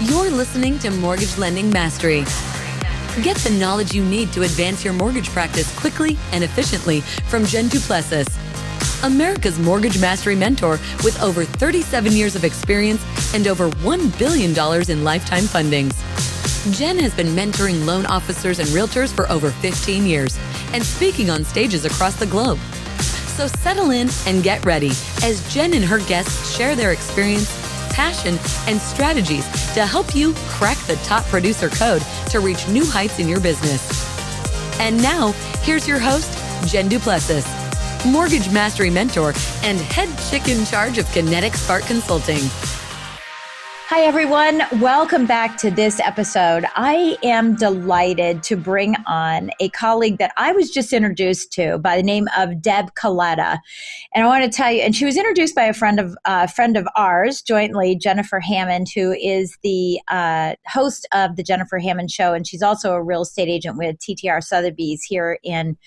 You're listening to Mortgage Lending Mastery. Get the knowledge you need to advance your mortgage practice quickly and efficiently from Jen Du Plessis, America's Mortgage Mastery mentor with over 37 years of experience and over $1 billion in lifetime fundings. Jen has been mentoring loan officers and realtors for over 15 years and speaking on stages across the globe. So settle in and get ready as Jen and her guests share their experience, passion, and strategies to help you crack the top producer code to reach new heights in your business. And now, here's your host, Jen Du Plessis, Mortgage Mastery Mentor and head chick in charge of Kinetic Spark Consulting. Hi, everyone. Welcome back to this episode. I am delighted to bring on a colleague that I was just introduced to by the name of Deb Colameta. And I want to tell you, and she was introduced by a friend of ours jointly, Jennifer Hammond, who is the host of the Jennifer Hammond Show. And she's also a real estate agent with TTR Sotheby's here in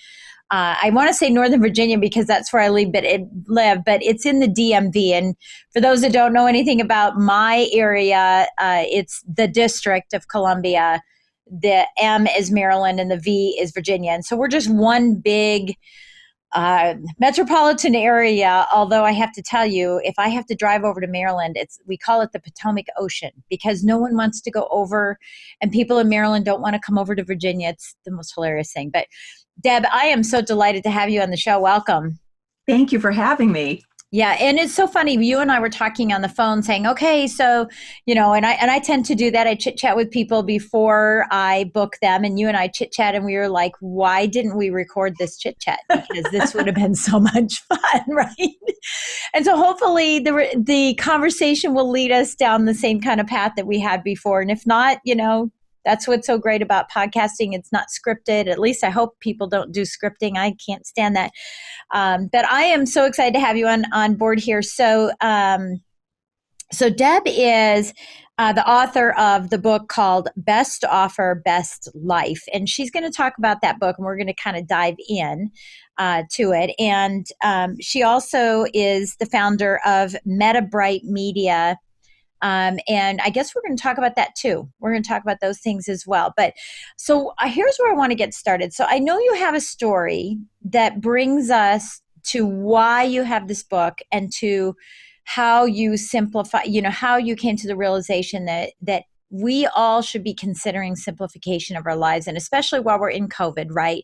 I want to say Northern Virginia because that's where I live, but it's in the DMV. And for those that don't know anything about my area, it's the District of Columbia. The M is Maryland and the V is Virginia. And so we're just one big metropolitan area. Although I have to tell you, if I have to drive over to Maryland, we call it the Potomac Ocean because no one wants to go over, and people in Maryland don't want to come over to Virginia. It's the most hilarious thing. But Deb, I am so delighted to have you on the show. Welcome. Thank you for having me. Yeah, and it's so funny. You and I were talking on the phone saying, okay, so, and I tend to do that. I chit chat with people before I book them, and you and I chit chat, and we were like, why didn't we record this chit chat? Because this would have been so much fun, right? And so hopefully the conversation will lead us down the same kind of path that we had before. And if not, that's what's so great about podcasting. It's not scripted. At least I hope people don't do scripting. I can't stand that. But I am so excited to have you on board here. So Deb is the author of the book called Best Offer, Best Life. And she's going to talk about that book, and we're going to kind of dive in to it. And she also is the founder of Metabright Media. And I guess we're going to talk about that too. We're going to talk about those things as well. But so here's where I want to get started. So I know you have a story that brings us to why you have this book and to how you simplify, how you came to the realization that we all should be considering simplification of our lives. And especially while we're in COVID, right?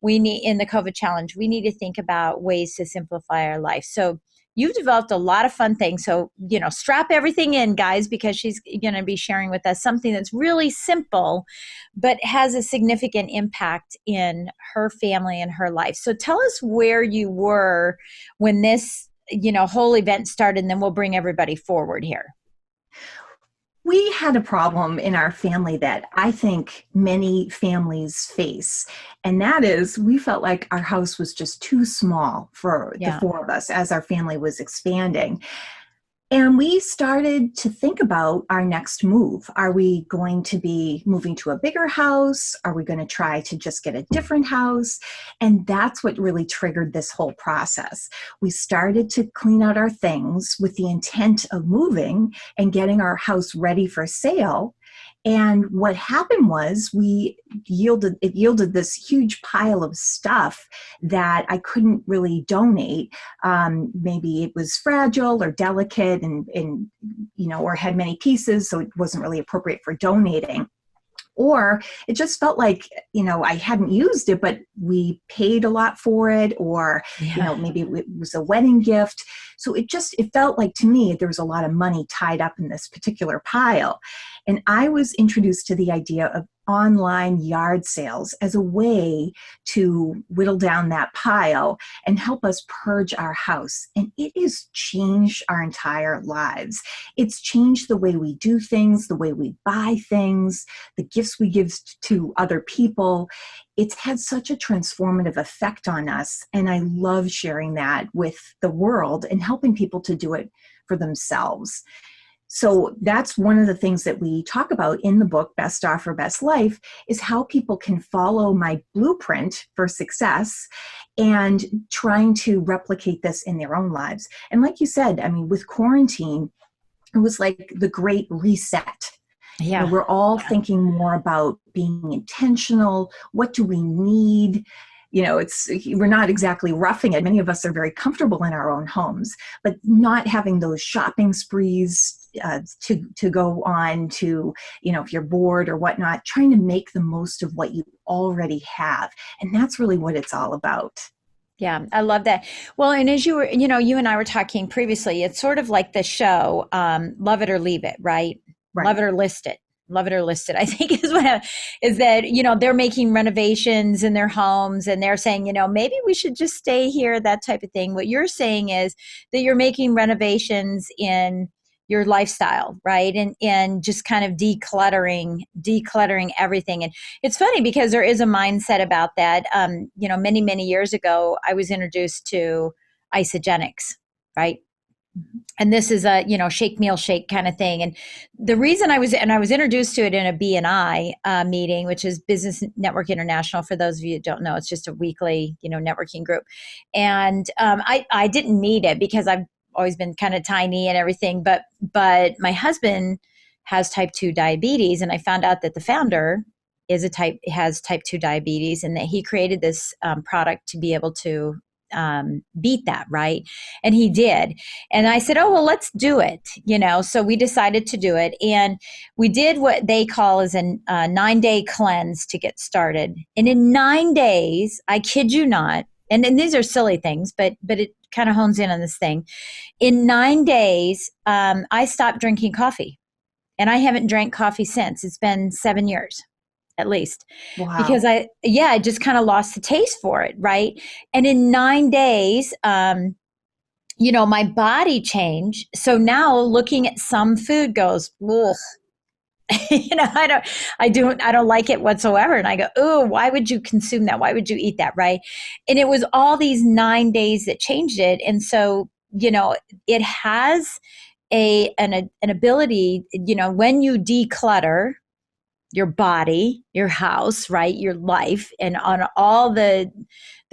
In the COVID challenge, we need to think about ways to simplify our life. So you've developed a lot of fun things. So, strap everything in, guys, because she's going to be sharing with us something that's really simple, but has a significant impact in her family and her life. So tell us where you were when this, whole event started, and then we'll bring everybody forward here. We had a problem in our family that I think many families face, and that is we felt like our house was just too small for the four of us as our family was expanding. And we started to think about our next move. Are we going to be moving to a bigger house? Are we going to try to just get a different house? And that's what really triggered this whole process. We started to clean out our things with the intent of moving and getting our house ready for sale. And what happened was it yielded this huge pile of stuff that I couldn't really donate. Maybe it was fragile or delicate and or had many pieces, so it wasn't really appropriate for donating. Or it just felt like, I hadn't used it, but we paid a lot for it, or, maybe it was a wedding gift. So it felt like to me, there was a lot of money tied up in this particular pile. And I was introduced to the idea of online yard sales as a way to whittle down that pile and help us purge our house. And it has changed our entire lives. It's changed the way we do things, the way we buy things, the gifts we give to other people. It's had such a transformative effect on us. And I love sharing that with the world and helping people to do it for themselves. So that's one of the things that we talk about in the book, Best Offer, Best Life, is how people can follow my blueprint for success and trying to replicate this in their own lives. And like you said, with quarantine, it was like the great reset. You know, we're all thinking more about being intentional. What do we need? You know, we're not exactly roughing it. Many of us are very comfortable in our own homes, but not having those shopping sprees to go on to, you know, if you're bored or whatnot, trying to make the most of what you already have. And that's really what it's all about. Yeah, I love that. Well, and as you and I were talking previously, it's sort of like the show, Love It or Leave It, right? Right. Love it or list it. Love it or list it, I think is that, you know, they're making renovations in their homes and they're saying, you know, maybe we should just stay here, that type of thing. What you're saying is that you're making renovations in your lifestyle, right? And just kind of decluttering everything. And it's funny because there is a mindset about that. You know, many, many years ago, I was introduced to isogenics, right? And this is a, you know, shake meal shake kind of thing. And the reason I was introduced to it in a BNI meeting, which is Business Network International. For those of you who don't know, it's just a weekly, you know, networking group. And I didn't need it because I've always been kind of tiny and everything. But my husband has type 2 diabetes. And I found out that the founder has type 2 diabetes and that he created this product to be able to beat that, right? And he did. And I said, oh, well, let's do it, you know. So we decided to do it. And we did what they call as a 9-day cleanse to get started. And in 9 days, I kid you not, and these are silly things, but it kind of hones in on this thing. In 9 days, I stopped drinking coffee. And I haven't drank coffee since. It's been 7 years. At least. Wow. Because I just kind of lost the taste for it. Right. And in 9 days, you know, my body changed. So now looking at some food goes, ugh. You know, I don't like it whatsoever. And I go, oh, why would you consume that? Why would you eat that? Right. And it was all these 9 days that changed it. And so, you know, it has an ability, you know, when you declutter your body, your house, right? Your life, and on all the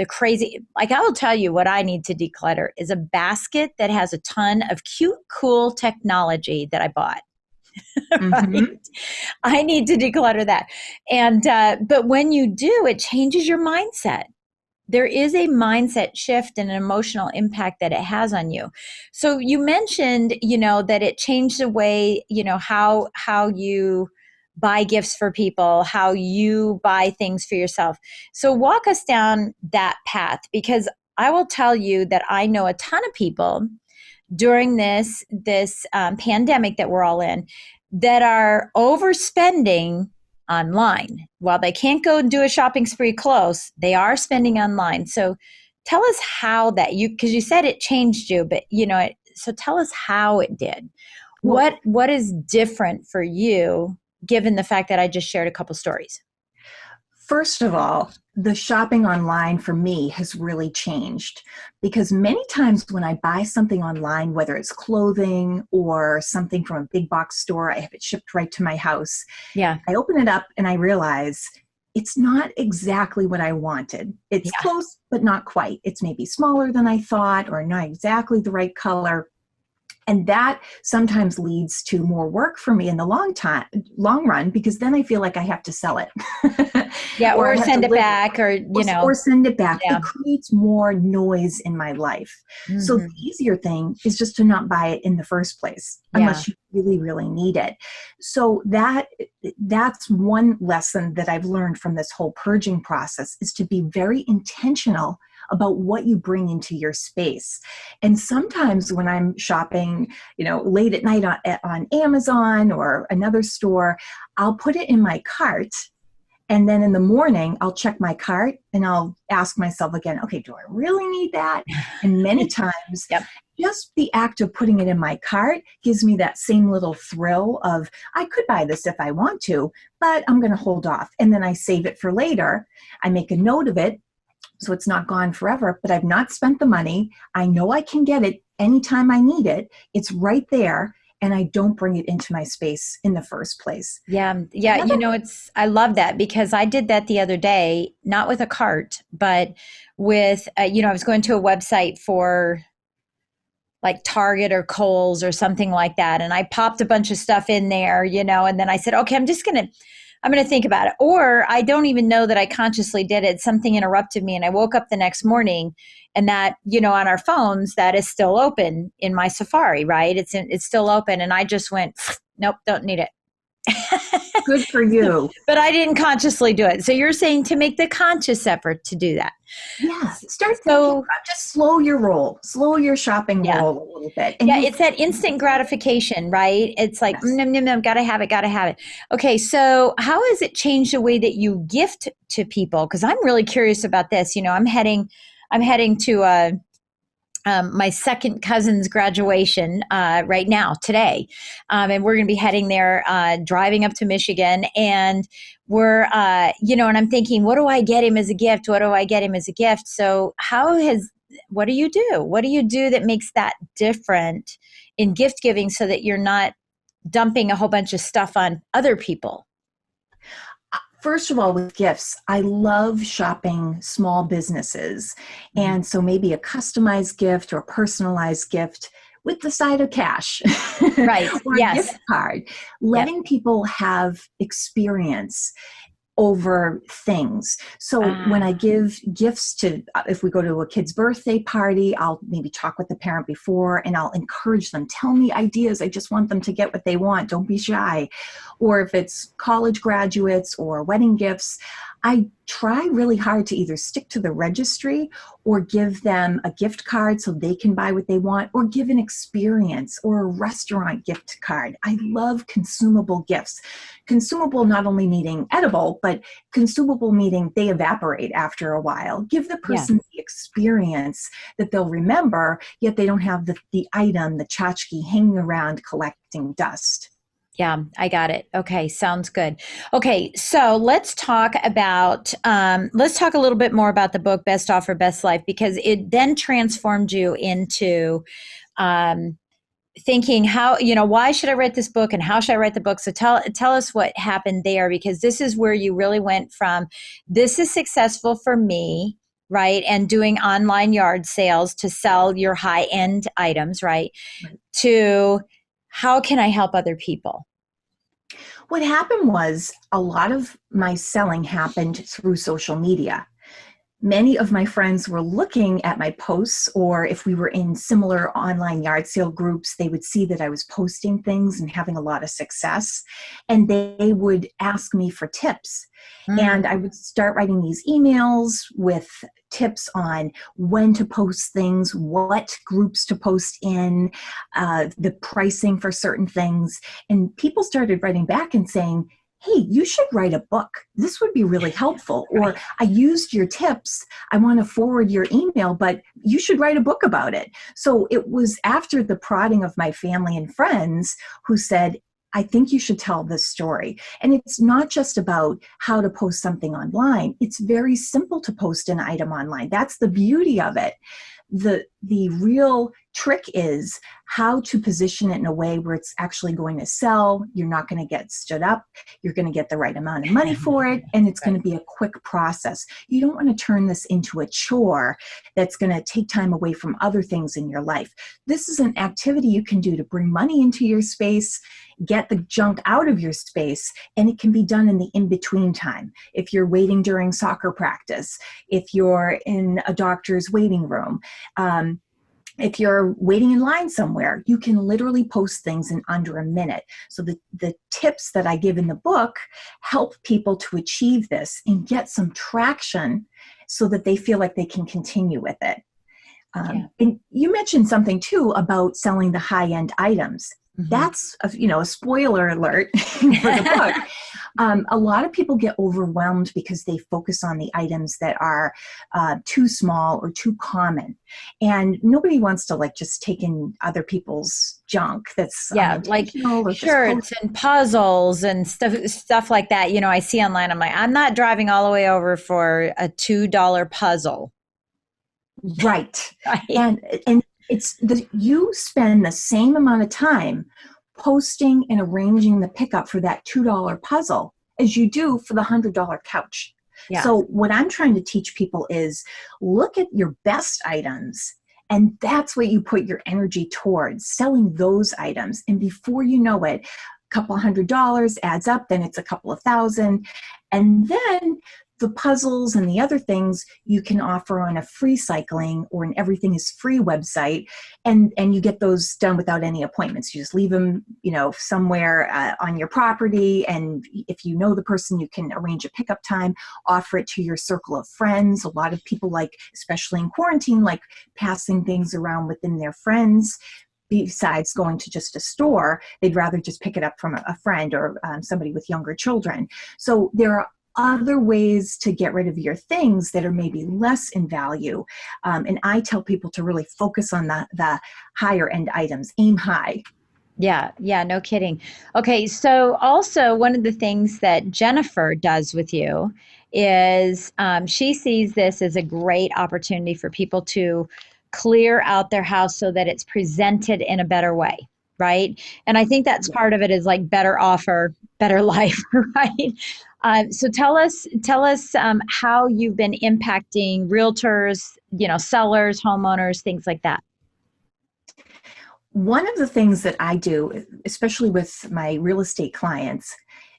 crazy, like I will tell you what I need to declutter is a basket that has a ton of cute, cool technology that I bought. Mm-hmm. Right? I need to declutter that. And, but when you do, it changes your mindset. There is a mindset shift and an emotional impact that it has on you. So you mentioned, you know, that it changed the way, you know, how you buy gifts for people, how you buy things for yourself. So walk us down that path, because I will tell you that I know a ton of people during this pandemic that we're all in that are overspending online. While they can't go and do a shopping spree close, they are spending online. So tell us how that because you said it changed you, but you know, so tell us how it did. Well, what is different for you, given the fact that I just shared a couple stories? First of all, the shopping online for me has really changed, because many times when I buy something online, whether it's clothing or something from a big box store, I have it shipped right to my house. Yeah. I open it up and I realize it's not exactly what I wanted. It's close, but not quite. It's maybe smaller than I thought, or not exactly the right color. And that sometimes leads to more work for me in the long run, because then I feel like I have to sell it. Yeah, or send it back, or, you know. Or send it back. Yeah. It creates more noise in my life. Mm-hmm. So the easier thing is just to not buy it in the first place, unless you really, really need it. So that's one lesson that I've learned from this whole purging process, is to be very intentional about what you bring into your space. And sometimes when I'm shopping, you know, late at night on Amazon or another store, I'll put it in my cart. And then in the morning, I'll check my cart and I'll ask myself again, okay, do I really need that? And many times, just the act of putting it in my cart gives me that same little thrill of, I could buy this if I want to, but I'm going to hold off. And then I save it for later. I make a note of it, so it's not gone forever, but I've not spent the money. I know I can get it anytime I need it. It's right there. And I don't bring it into my space in the first place. Yeah. You know, I love that, because I did that the other day, not with a cart, but with, you know, I was going to a website for like Target or Kohl's or something like that. And I popped a bunch of stuff in there, and then I said, okay, I'm going to think about it. Or I don't even know that I consciously did it. Something interrupted me and I woke up the next morning and that, on our phones, that is still open in my Safari, right? It's still open. And I just went, nope, don't need it. Good for you. But I didn't consciously do it. So you're saying to make the conscious effort to do that. Yeah. Start thinking about, just slow your roll, slow your shopping roll a little bit. And it's that instant gratification, right? It's like, gotta have it. Okay. So how has it changed the way that you gift to people? Because I'm really curious about this. I'm heading to my second cousin's graduation right now, today. And we're going to be heading there, driving up to Michigan. And we're, and I'm thinking, what do I get him as a gift? So what do you do? What do you do that makes that different in gift giving so that you're not dumping a whole bunch of stuff on other people? First of all, with gifts, I love shopping small businesses. And so maybe a customized gift or a personalized gift with the side of cash. Right. Or a gift card. Letting people have experience over things. So when I give gifts to, if we go to a kid's birthday party, I'll maybe talk with the parent before and I'll encourage them, tell me ideas. I just want them to get what they want. Don't be shy. Or if it's college graduates or wedding gifts, I try really hard to either stick to the registry or give them a gift card so they can buy what they want, or give an experience or a restaurant gift card. I love consumable gifts. Consumable not only meaning edible, but consumable meaning they evaporate after a while. Give the person the experience that they'll remember, yet they don't have the item, the tchotchke hanging around collecting dust. Yeah, I got it. Okay, sounds good. Okay, so let's talk a little bit more about the book, Best Offer, Best Life, because it then transformed you into thinking how, why should I write this book and how should I write the book? So tell us what happened there, because this is where you really went from, this is successful for me, right? And doing online yard sales to sell your high-end items, right? To how can I help other people? What happened was a lot of my selling happened through social media. Many of my friends were looking at my posts, or if we were in similar online yard sale groups, they would see that I was posting things and having a lot of success, and they would ask me for tips. And I would start writing these emails with tips on when to post things, what groups to post in, the pricing for certain things. And people started writing back and saying, hey, you should write a book. This would be really helpful. Or I used your tips. I want to forward your email, but you should write a book about it. So it was after the prodding of my family and friends who said, I think you should tell this story. And it's not just about how to post something online. It's very simple to post an item online. That's the beauty of it. The real trick is how to position it in a way where it's actually going to sell. You're not going to get stood up. You're going to get the right amount of money for it. And it's going to be a quick process. You don't want to turn this into a chore that's going to take time away from other things in your life. This is an activity you can do to bring money into your space, get the junk out of your space, and it can be done in the in-between time. If you're waiting during soccer practice, if you're in a doctor's waiting room, if you're waiting in line somewhere, you can literally post things in under a minute. So the tips that I give in the book help people to achieve this and get some traction so that they feel like they can continue with it. And you mentioned something too about selling the high-end items. That's a spoiler alert for the book. A lot of people get overwhelmed because they focus on the items that are too small or too common, and nobody wants to just take in other people's junk. That's like shirts and puzzles and stuff like that. I see online. I'm like, I'm not driving all the way over for a $2 puzzle. Right. And you spend the same amount of time posting and arranging the pickup for that $2 puzzle as you do for the $100 couch. So what I'm trying to teach people is look at your best items And that's what you put your energy towards, selling those items. And before you know it, a couple $100 adds up, then it's a couple of thousand. And then the puzzles and the other things you can offer on a free cycling or an everything is free website. And you get those done without any appointments. You just leave them, somewhere on your property. And if you know the person, you can arrange a pickup time, offer it to your circle of friends. A lot of people especially in quarantine, like passing things around within their friends. Besides going to just a store, they'd rather just pick it up from a friend or somebody with younger children. So there are other ways to get rid of your things that are maybe less in value. And I tell people to really focus on the higher end items, aim high. Yeah, no kidding. Okay, so also one of the things that Jennifer does with you is she sees this as a great opportunity for people to clear out their house so that it's presented in a better way, right? And I think that's part of it is like better offer, better life, right? So tell us how you've been impacting realtors, sellers, homeowners, things like that. One of the things that I do, especially with my real estate clients,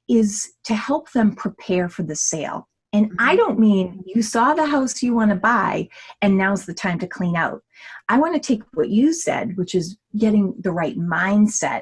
is to help them prepare for the sale. And I don't mean you saw the house you want to buy and now's the time to clean out. I want to take what you said, which is getting the right mindset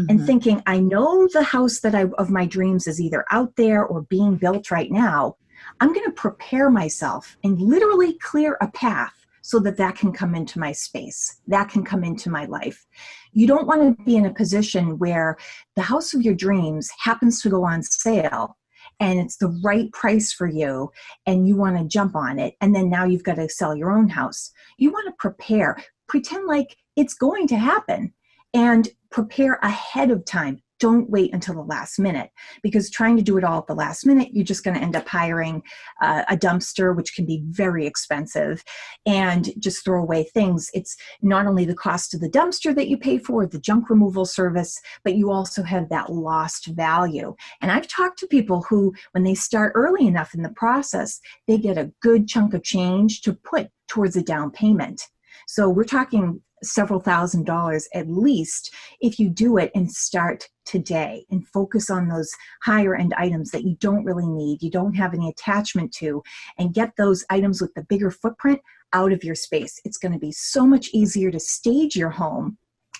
and thinking, I know the house of my dreams is either out there or being built right now. I'm going to prepare myself and literally clear a path so that can come into my space, that can come into my life. You don't want to be in a position where the house of your dreams happens to go on sale and it's the right price for you and you want to jump on it. And then now you've got to sell your own house. You want to prepare, pretend like it's going to happen and prepare ahead of time. Don't wait until the last minute, because trying to do it all at the last minute, you're just going to end up hiring a dumpster, which can be very expensive, and just throw away things. It's not only the cost of the dumpster that you pay for, the junk removal service, but you also have that lost value. And I've talked to people who, when they start early enough in the process, they get a good chunk of change to put towards a down payment. So we're talking several $1,000s at least if you do it and start today and focus on those higher end items that you don't really need, you don't have any attachment to, and get those items with the bigger footprint out of your space. It's going to be so much easier to stage your home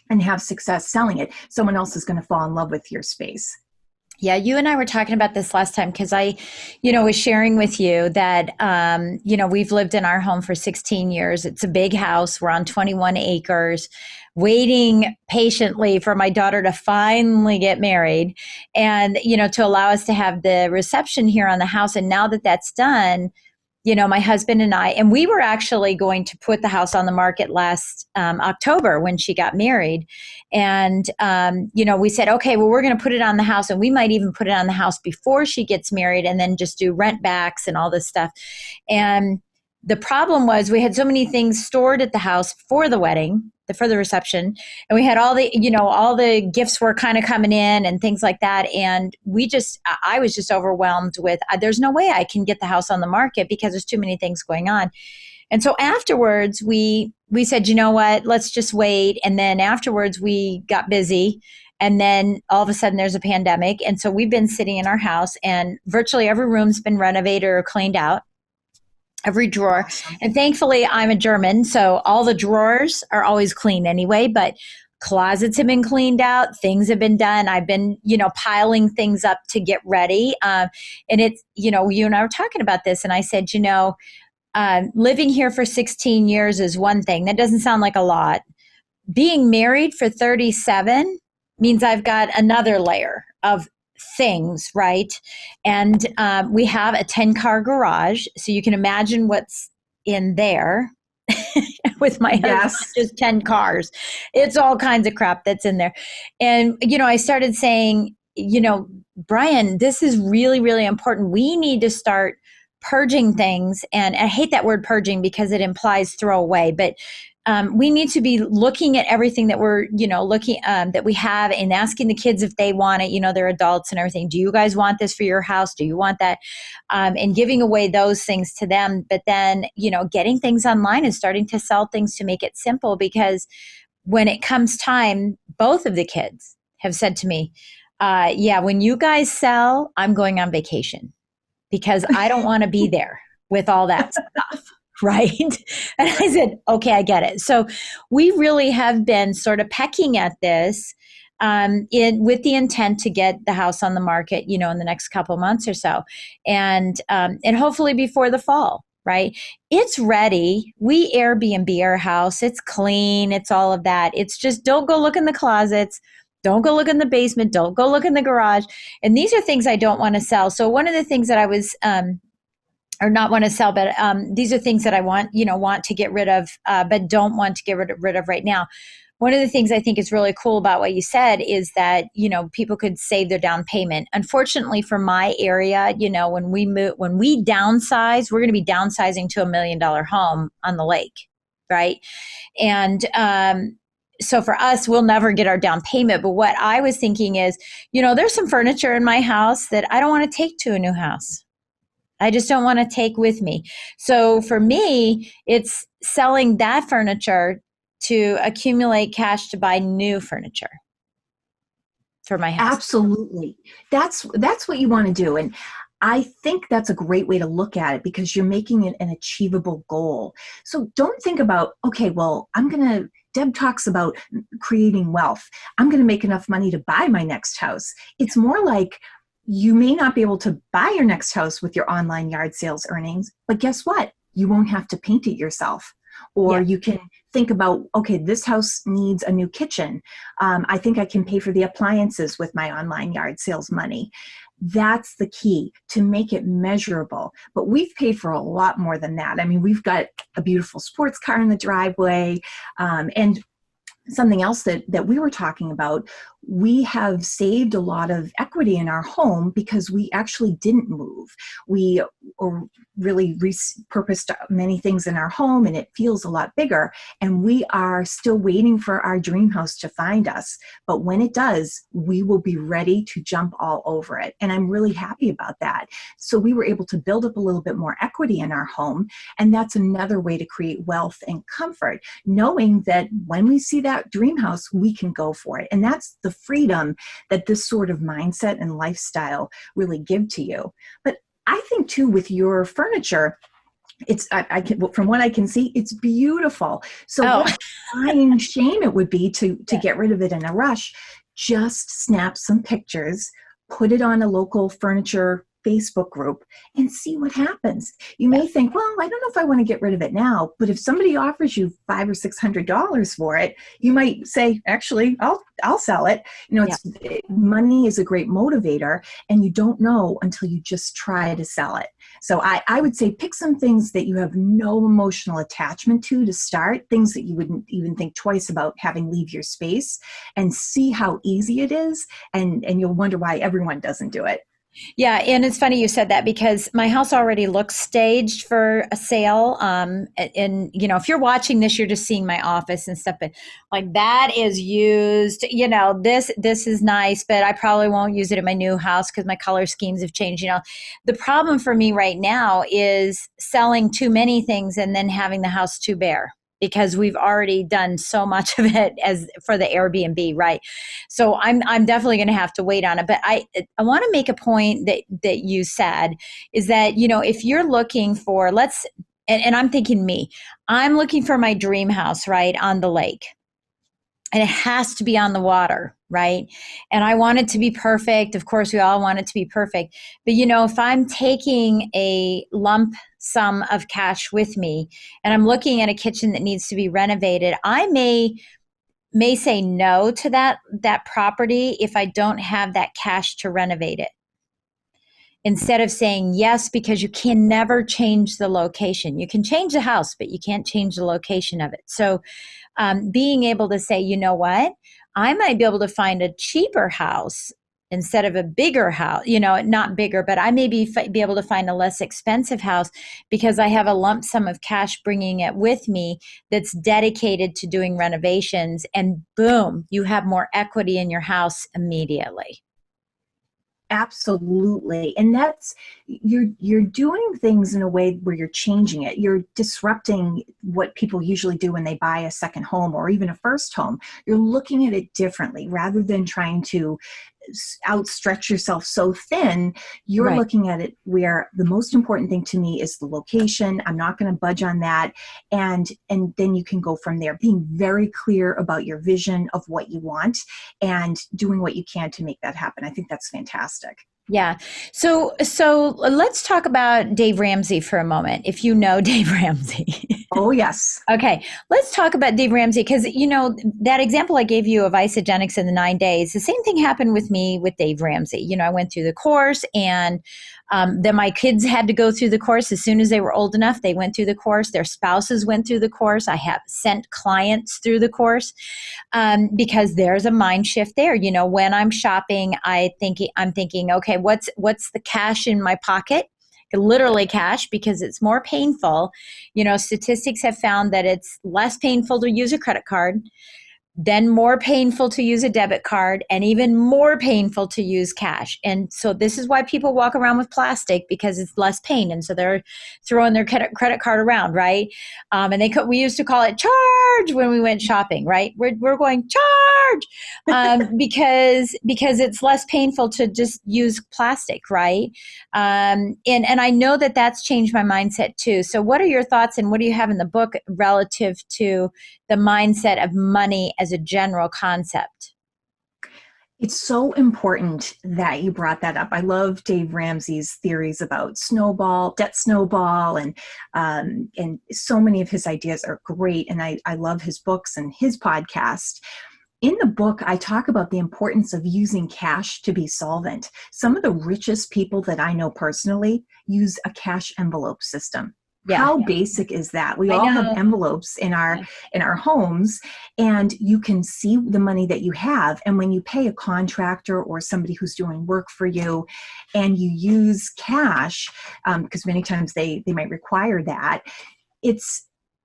and have success selling it. Someone else is going to fall in love with your space. Yeah, you and I were talking about this last time because I, was sharing with you that, we've lived in our home for 16 years. It's a big house. We're on 21 acres, waiting patiently for my daughter to finally get married and, to allow us to have the reception here on the house. And now that that's done, my husband and I, and we were actually going to put the house on the market last October when she got married. And, we said, okay, well, we're going to put it on the house and we might even put it on the house before she gets married and then just do rent backs and all this stuff. And the problem was we had so many things stored at the house for the wedding, for the reception. And we had all the gifts were kind of coming in and things like that. And I was just overwhelmed with, there's no way I can get the house on the market because there's too many things going on. And so afterwards we said, you know what, let's just wait. And then afterwards we got busy. And then all of a sudden there's a pandemic. And so we've been sitting in our house and virtually every room's been renovated or cleaned out. Every drawer. And thankfully I'm a German, so all the drawers are always clean anyway, but closets have been cleaned out, things have been done. I've been, piling things up to get ready. And it's, you and I were talking about this and I said, living here for 16 years is one thing. That doesn't sound like a lot. Being married for 37 means I've got another layer of things, right? And we have a 10-car garage, so you can imagine what's in there with my husband, just 10 cars. It's all kinds of crap that's in there. And, I started saying, Brian, this is really, really important. We need to start purging things. And I hate that word purging because it implies throw away, but we need to be looking at everything that we're, looking, that we have, and asking the kids if they want it. They're adults and everything. Do you guys want this for your house? Do you want that? And giving away those things to them. But then, getting things online and starting to sell things to make it simple, because when it comes time, both of the kids have said to me, yeah, when you guys sell, I'm going on vacation, because I don't want to be there with all that stuff. Right. And I said, okay, I get it. So we really have been sort of pecking at this with the intent to get the house on the market, in the next couple months or so. And hopefully before the fall, right? It's ready. We Airbnb our house. It's clean. It's all of that. It's just, don't go look in the closets. Don't go look in the basement. Don't go look in the garage. And these are things I don't want to sell. So one of the things that I was, or not want to sell, but these are things that I want to get rid of, but don't want to get rid of right now. One of the things I think is really cool about what you said is that, people could save their down payment. Unfortunately for my area, when we downsize, we're going to be downsizing to $1 million home on the lake. Right. And, so for us, we'll never get our down payment. But what I was thinking is, there's some furniture in my house that I don't want to take to a new house. I just don't want to take with me. So for me, it's selling that furniture to accumulate cash to buy new furniture for my house. Absolutely. That's what you want to do. And I think that's a great way to look at it, because you're making it an achievable goal. So don't think about, okay, well, Deb talks about creating wealth. I'm going to make enough money to buy my next house. It's more like, you may not be able to buy your next house with your online yard sales earnings, but guess what? You won't have to paint it yourself. Or you can think about, okay, this house needs a new kitchen. I think I can pay for the appliances with my online yard sales money. That's the key, to make it measurable. But we've paid for a lot more than that. I mean, we've got a beautiful sports car in the driveway, and something else that we were talking about, we have saved a lot of equity in our home because we actually didn't move. We really repurposed many things in our home, and it feels a lot bigger. And we are still waiting for our dream house to find us. But when it does, we will be ready to jump all over it. And I'm really happy about that. So we were able to build up a little bit more equity in our home. And that's another way to create wealth and comfort, knowing that when we see that dream house, we can go for it. And that's the freedom that this sort of mindset and lifestyle really give to you. But I think too, with your furniture, it's from what I can see, it's beautiful. So what a fine shame it would be to get rid of it in a rush. Just snap some pictures, put it on a local furniture Facebook group, and see what happens. You may think, well, I don't know if I want to get rid of it now, but if somebody offers you $500 or $600 for it, you might say, actually, I'll sell it. Money is a great motivator, and you don't know until you just try to sell it. So I would say pick some things that you have no emotional attachment to start, things that you wouldn't even think twice about having leave your space, and see how easy it is. And you'll wonder why everyone doesn't do it. Yeah, and it's funny you said that, because my house already looks staged for a sale. And if you're watching this, you're just seeing my office and stuff. But like, that is used. This is nice, but I probably won't use it in my new house because my color schemes have changed. The problem for me right now is selling too many things and then having the house too bare, because we've already done so much of it as for the Airbnb, right? So I'm definitely going to have to wait on it. But I want to make a point that you said is that, if you're looking for, and I'm thinking I'm looking for my dream house, right, on the lake. And it has to be on the water, right? And I want it to be perfect. Of course, we all want it to be perfect. But, if I'm taking a lump sum of cash with me and I'm looking at a kitchen that needs to be renovated, I may say no to that property if I don't have that cash to renovate it, instead of saying yes, because you can never change the location. You can change the house, but you can't change the location of it. So being able to say, you know what, I might be able to find a cheaper house instead of a bigger house, not bigger, but I may be able to find a less expensive house because I have a lump sum of cash bringing it with me that's dedicated to doing renovations, and boom, you have more equity in your house immediately. Absolutely. And that's, you're doing things in a way where you're changing it. You're disrupting what people usually do when they buy a second home or even a first home. You're looking at it differently rather than trying to outstretch yourself so thin. You're Right. looking at it where the most important thing to me is the location. I'm not going to budge on that. And then you can go from there, being very clear about your vision of what you want and doing what you can to make that happen. I think that's fantastic. Yeah. So let's talk about Dave Ramsey for a moment. If you know Dave Ramsey. Oh, yes. Okay. Let's talk about Dave Ramsey because, that example I gave you of isogenics in the 9 days, the same thing happened with me with Dave Ramsey. I went through the course and then my kids had to go through the course as soon as they were old enough. They went through the course. Their spouses went through the course. I have sent clients through the course because there's a mind shift there. When I'm shopping, I'm thinking, okay, what's the cash in my pocket? Literally cash, because it's more painful. Statistics have found that it's less painful to use a credit card, then more painful to use a debit card, and even more painful to use cash. And so this is why people walk around with plastic, because it's less pain. And so they're throwing their credit card around, right? And we used to call it charge when we went shopping, right? We're going charge because it's less painful to just use plastic, right? And I know that that's changed my mindset too. So what are your thoughts and what do you have in the book relative to the mindset of money as a general concept? It's so important that you brought that up. I love Dave Ramsey's theories about debt snowball, and so many of his ideas are great. And I love his books and his podcast. In the book, I talk about the importance of using cash to be solvent. Some of the richest people that I know personally use a cash envelope system. Yeah. How basic is that? We all have envelopes in our homes, and you can see the money that you have. And when you pay a contractor or somebody who's doing work for you and you use cash, because many times they might require that,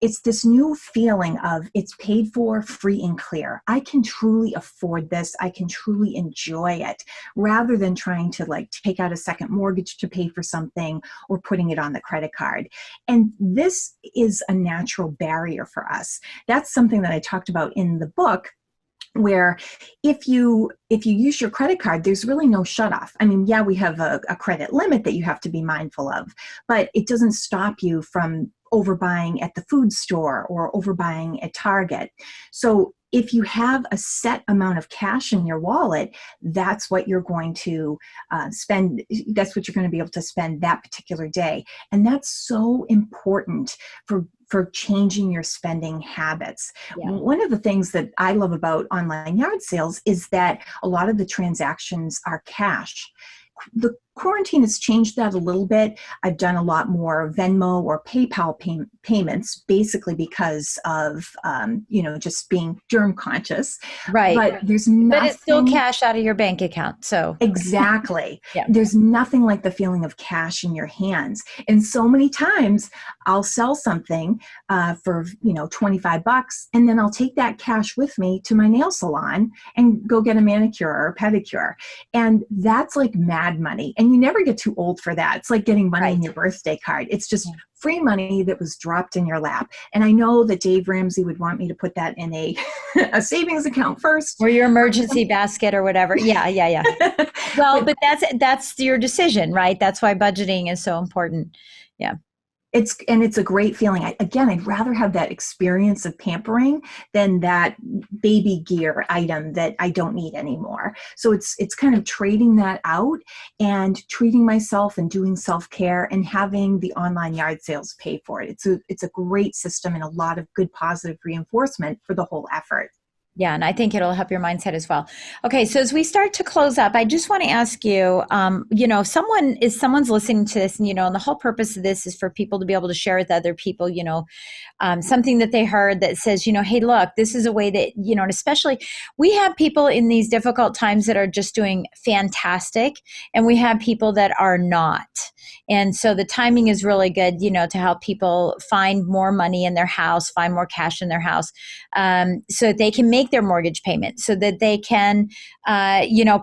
it's this new feeling of it's paid for, free and clear. I can truly afford this. I can truly enjoy it, rather than trying to take out a second mortgage to pay for something or putting it on the credit card. And this is a natural barrier for us. That's something that I talked about in the book, where if you use your credit card, there's really no shut off. I mean, yeah, we have a credit limit that you have to be mindful of, but it doesn't stop you from overbuying at the food store or overbuying at Target. So if you have a set amount of cash in your wallet, that's what you're going to spend. That's what you're going to be able to spend that particular day. And that's so important for changing your spending habits. Yeah. One of the things that I love about online yard sales is that a lot of the transactions are cash. The quarantine has changed that a little bit. I've done a lot more Venmo or PayPal payments, basically because of, just being germ conscious. Right. But there's nothing. But it's still cash out of your bank account. So exactly. Yeah. There's nothing like the feeling of cash in your hands. And so many times I'll sell something for, $25, and then I'll take that cash with me to my nail salon and go get a manicure or a pedicure. And that's like mad money. And you never get too old for that. It's like getting money in your birthday card. It's just free money that was dropped in your lap. And I know that Dave Ramsey would want me to put that in a savings account first. Or your emergency basket or whatever. Yeah. Well, but that's your decision, right? That's why budgeting is so important. Yeah. It's a great feeling. I'd rather have that experience of pampering than that baby gear item that I don't need anymore. So it's kind of trading that out and treating myself and doing self-care and having the online yard sales pay for it. It's a great system and a lot of good positive reinforcement for the whole effort. Yeah, and I think it'll help your mindset as well. Okay, so as we start to close up, I just want to ask you, someone's listening to this, and and the whole purpose of this is for people to be able to share with other people, something that they heard that says, hey, look, this is a way that, and especially we have people in these difficult times that are just doing fantastic, and we have people that are not. And so the timing is really good, to help people find more money in their house, find more cash in their house, so that they can make their mortgage payment, so that they can,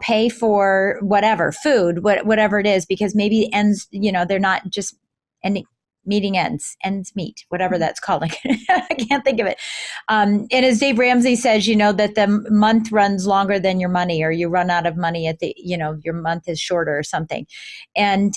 pay for whatever, food, whatever it is, because maybe ends, they're not just meeting ends meet, whatever that's called. I can't think of it. And as Dave Ramsey says, that the month runs longer than your money, or you run out of money at the, your month is shorter or something. And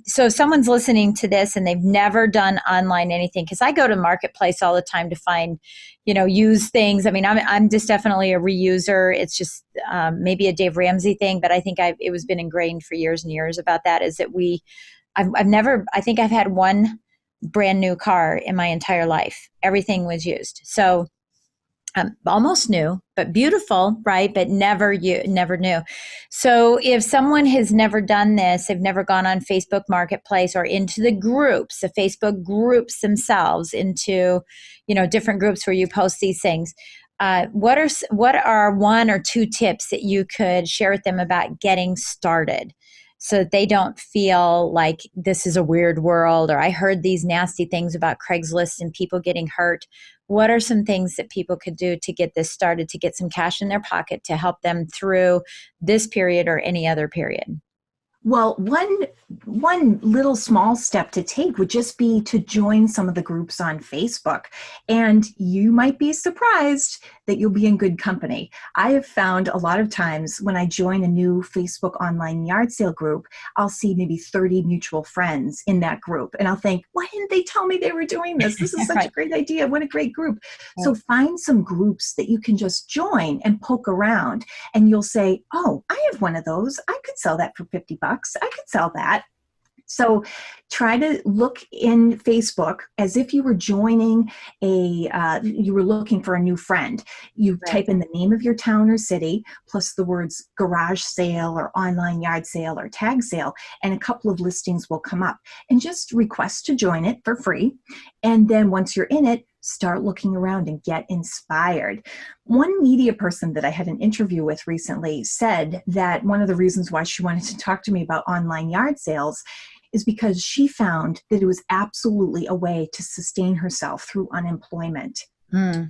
so if someone's listening to this and they've never done online anything, because I go to Marketplace all the time to find, used things. I mean, I'm just definitely a reuser. It's just maybe a Dave Ramsey thing, but I think it was been ingrained for years and years about that, is that I think I've had one brand new car in my entire life. Everything was used. So almost new, but beautiful, right? But never new. So if someone has never done this, they've never gone on Facebook Marketplace or into the groups, the Facebook groups themselves, into, different groups where you post these things. What are one or two tips that you could share with them about getting started, so that they don't feel like this is a weird world, or I heard these nasty things about Craigslist and people getting hurt? What are some things that people could do to get this started, to get some cash in their pocket, to help them through this period or any other period? Well, one little small step to take would just be to join some of the groups on Facebook. And you might be surprised that you'll be in good company. I have found a lot of times when I join a new Facebook online yard sale group, I'll see maybe 30 mutual friends in that group. And I'll think, why didn't they tell me they were doing this? This is such Right. a great idea. What a great group. Yeah. So find some groups that you can just join and poke around. And you'll say, oh, I have one of those. I could sell that for $50. I could sell that. So try to look in Facebook as if you were joining you were looking for a new friend. You Right. type in the name of your town or city, plus the words garage sale or online yard sale or tag sale, and a couple of listings will come up. And just request to join it for free. And then once you're in it, start looking around and get inspired. One media person that I had an interview with recently said that one of the reasons why she wanted to talk to me about online yard sales is because she found that it was absolutely a way to sustain herself through unemployment.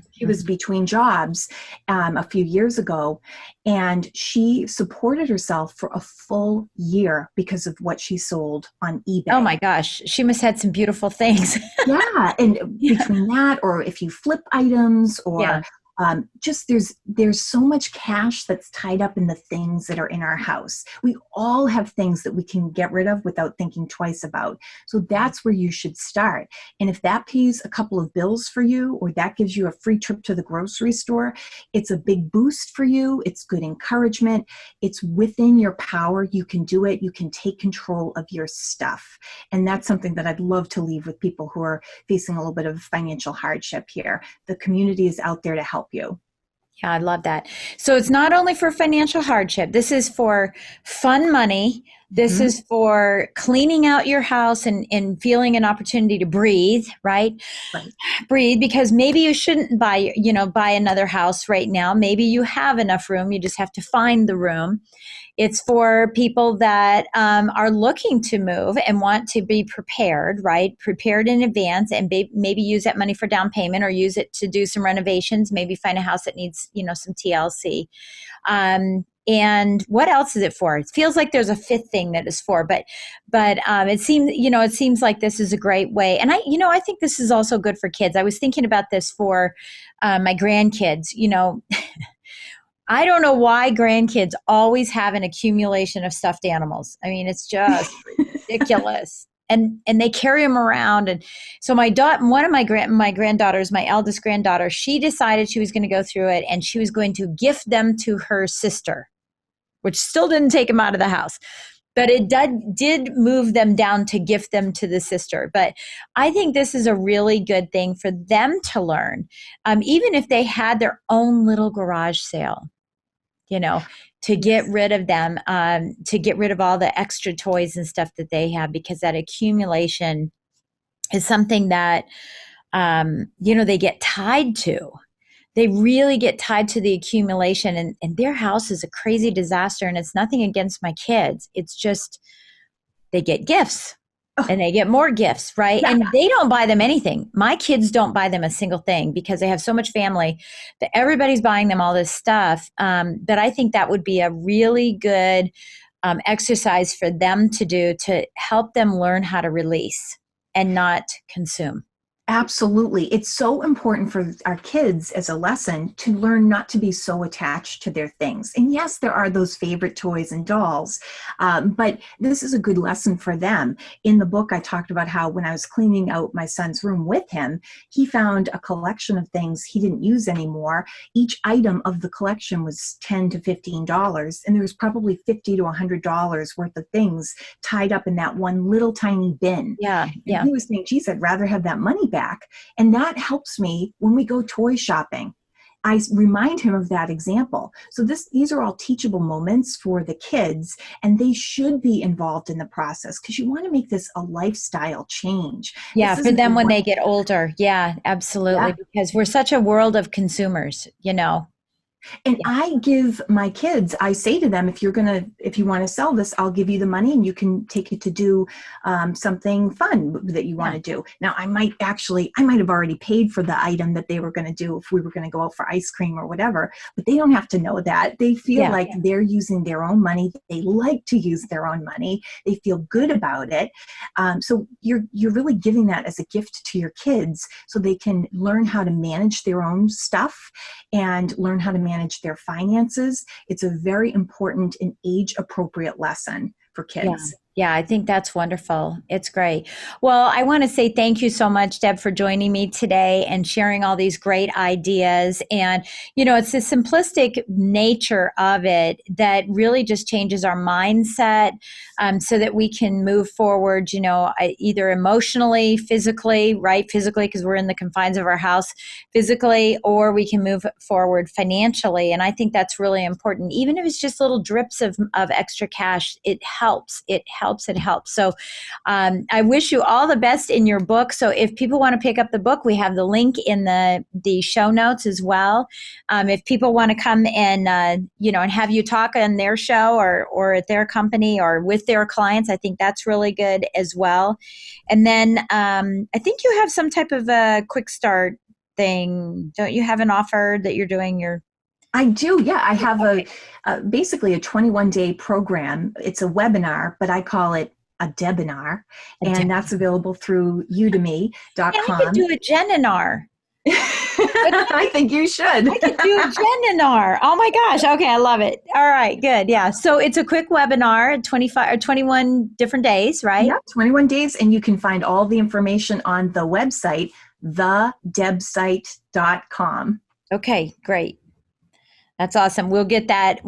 She was between jobs a few years ago, and she supported herself for a full year because of what she sold on eBay. Oh my gosh, she must have had some beautiful things. Yeah, and between that, or if you flip items, or just there's so much cash that's tied up in the things that are in our house. We all have things that we can get rid of without thinking twice about. So that's where you should start. And if that pays a couple of bills for you, or that gives you a free trip to the grocery store, it's a big boost for you. It's good encouragement. It's within your power. You can do it. You can take control of your stuff. And that's something that I'd love to leave with people who are facing a little bit of financial hardship here. The community is out there to help you. Yeah, I love that. So it's not only for financial hardship. This is for fun money. This is for cleaning out your house and feeling an opportunity to breathe, right? Breathe, because maybe you shouldn't buy another house right now. Maybe you have enough room. You just have to find the room. It's for people that are looking to move and want to be prepared, right? Prepared in advance, and maybe use that money for down payment, or use it to do some renovations, maybe find a house that needs, some TLC. And what else is it for? It feels like there's a fifth thing that is for, but it seems like this is a great way. And I think this is also good for kids. I was thinking about this for my grandkids. I don't know why grandkids always have an accumulation of stuffed animals. I mean, it's just ridiculous. And they carry them around. And so one of my granddaughters, my eldest granddaughter, she decided she was going to go through it, and she was going to gift them to her sister, which still didn't take them out of the house. but it did move them down to gift them to the sister. But I think this is a really good thing for them to learn, even if they had their own little garage sale, to get rid of them, to get rid of all the extra toys and stuff that they have, because that accumulation is something that, they get tied to. They really get tied to the accumulation, and their house is a crazy disaster. And it's nothing against my kids. It's just, they get gifts and they get more gifts, right? Yeah. And they don't buy them anything. My kids don't buy them a single thing because they have so much family that everybody's buying them all this stuff. But I think that would be a really good exercise for them to do to help them learn how to release and not consume. Absolutely. It's so important for our kids as a lesson to learn not to be so attached to their things. And yes, there are those favorite toys and dolls, but this is a good lesson for them. In the book, I talked about how when I was cleaning out my son's room with him, he found a collection of things he didn't use anymore. Each item of the collection was $10 to $15, and there was probably $50 to $100 worth of things tied up in that one little tiny bin. Yeah. And he was saying, geez, I'd rather have that money back. And that helps me when we go toy shopping. I remind him of that example. So these are all teachable moments for the kids, and they should be involved in the process because you want to make this a lifestyle change. Yeah, for them when they get older. Yeah, absolutely. Yeah. Because we're such a world of consumers, And I give my kids, I say to them, if you want to sell this, I'll give you the money and you can take it to do something fun that you want to do. Now, I might have already paid for the item that they were going to do if we were going to go out for ice cream or whatever, but they don't have to know that. They feel like they're using their own money. They like to use their own money. They feel good about it. So you're really giving that as a gift to your kids so they can learn how to manage their own stuff and learn how to manage their finances. It's a very important and age-appropriate lesson for kids. Yeah, I think that's wonderful. It's great. Well, I want to say thank you so much, Deb, for joining me today and sharing all these great ideas. And, it's the simplistic nature of it that really just changes our mindset so that we can move forward, either emotionally, physically, right? Physically, because we're in the confines of our house physically, or we can move forward financially. And I think that's really important. Even if it's just little drips of extra cash, it helps. It helps. So I wish you all the best in your book. So if people want to pick up the book, we have the link in the show notes as well. If people want to come and, and have you talk on their show or at their company or with their clients, I think that's really good as well. And then I think you have some type of a quick start thing. Don't you have an offer that you're doing I do, yeah. I have basically a 21-day program. It's a webinar, but I call it a Debinar, and that's available through udemy.com. Yeah, I could do a Jeninar. I think you should. I could do a Jeninar. Oh my gosh. Okay, I love it. All right, good. Yeah. So it's a quick webinar, 25 or 21 different days, right? Yeah, 21 days, and you can find all the information on the website, thedebsite.com. Okay, great. That's awesome. We'll get that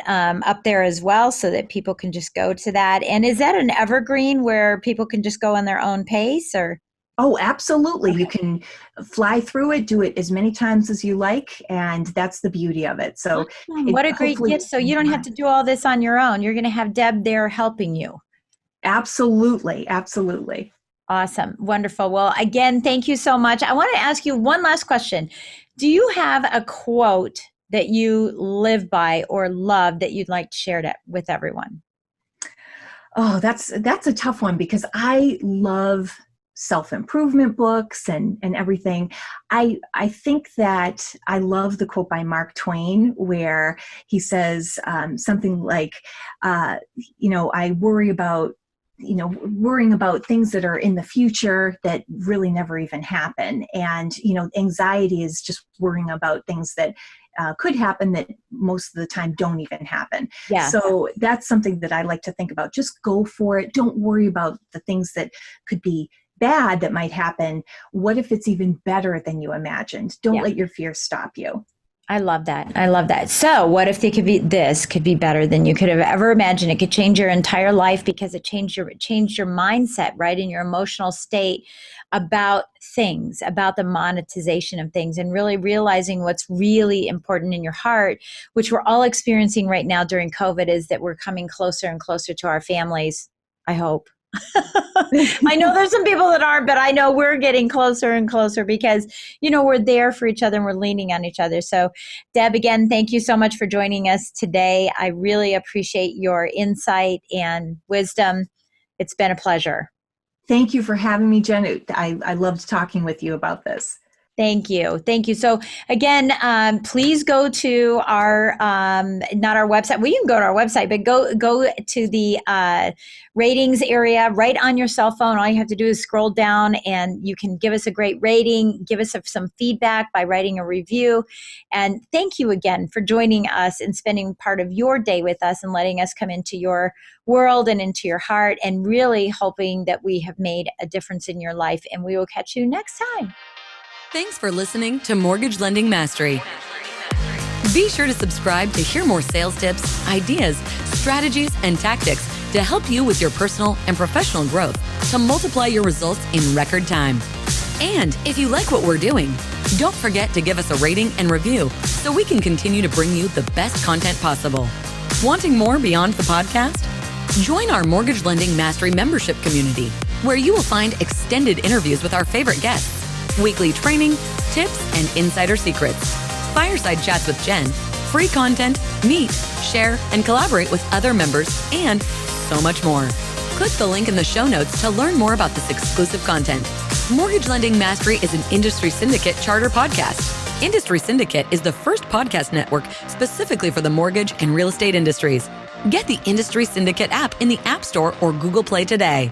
up there as well so that people can just go to that. And is that an evergreen where people can just go on their own pace or? Oh, absolutely. Okay. You can fly through it, do it as many times as you like. And that's the beauty of it. So what a great gift. So you don't have to do all this on your own. You're going to have Deb there helping you. Absolutely. Absolutely. Awesome. Wonderful. Well, again, thank you so much. I want to ask you one last question. Do you have a quote that you live by or love that you'd like to share that with everyone? Oh, that's a tough one because I love self-improvement books and everything. I think that I love the quote by Mark Twain where he says something like, I worrying about things that are in the future that really never even happen. And, anxiety is just worrying about things that could happen that most of the time don't even happen. Yeah. So that's something that I like to think about. Just go for it. Don't worry about the things that could be bad that might happen. What if it's even better than you imagined? Don't let your fear stop you. I love that. I love that. So what if this could be better than you could have ever imagined? It could change your entire life because it changed your mindset, right? In your emotional state about things, about the monetization of things, and really realizing what's really important in your heart, which we're all experiencing right now during COVID, is that we're coming closer and closer to our families. I hope. I know there's some people that aren't, but I know we're getting closer and closer because, we're there for each other and we're leaning on each other. So, Deb, again, thank you so much for joining us today. I really appreciate your insight and wisdom. It's been a pleasure. Thank you for having me, Jen. I loved talking with you about this. Thank you. Thank you. So again, please go to our, not our website. Well, you can go to our website, but go to the ratings area right on your cell phone. All you have to do is scroll down and you can give us a great rating, give us some feedback by writing a review. And thank you again for joining us and spending part of your day with us and letting us come into your world and into your heart, and really hoping that we have made a difference in your life. And we will catch you next time. Thanks for listening to Mortgage Lending Mastery. Be sure to subscribe to hear more sales tips, ideas, strategies, and tactics to help you with your personal and professional growth to multiply your results in record time. And if you like what we're doing, don't forget to give us a rating and review so we can continue to bring you the best content possible. Wanting more beyond the podcast? Join our Mortgage Lending Mastery membership community, where you will find extended interviews with our favorite guests, weekly training, tips, and insider secrets, fireside chats with Jen, free content, meet, share, and collaborate with other members, and so much more. Click the link in the show notes to learn more about this exclusive content. Mortgage Lending Mastery is an Industry Syndicate charter podcast. Industry Syndicate is the first podcast network specifically for the mortgage and real estate industries. Get the Industry Syndicate app in the App Store or Google Play today.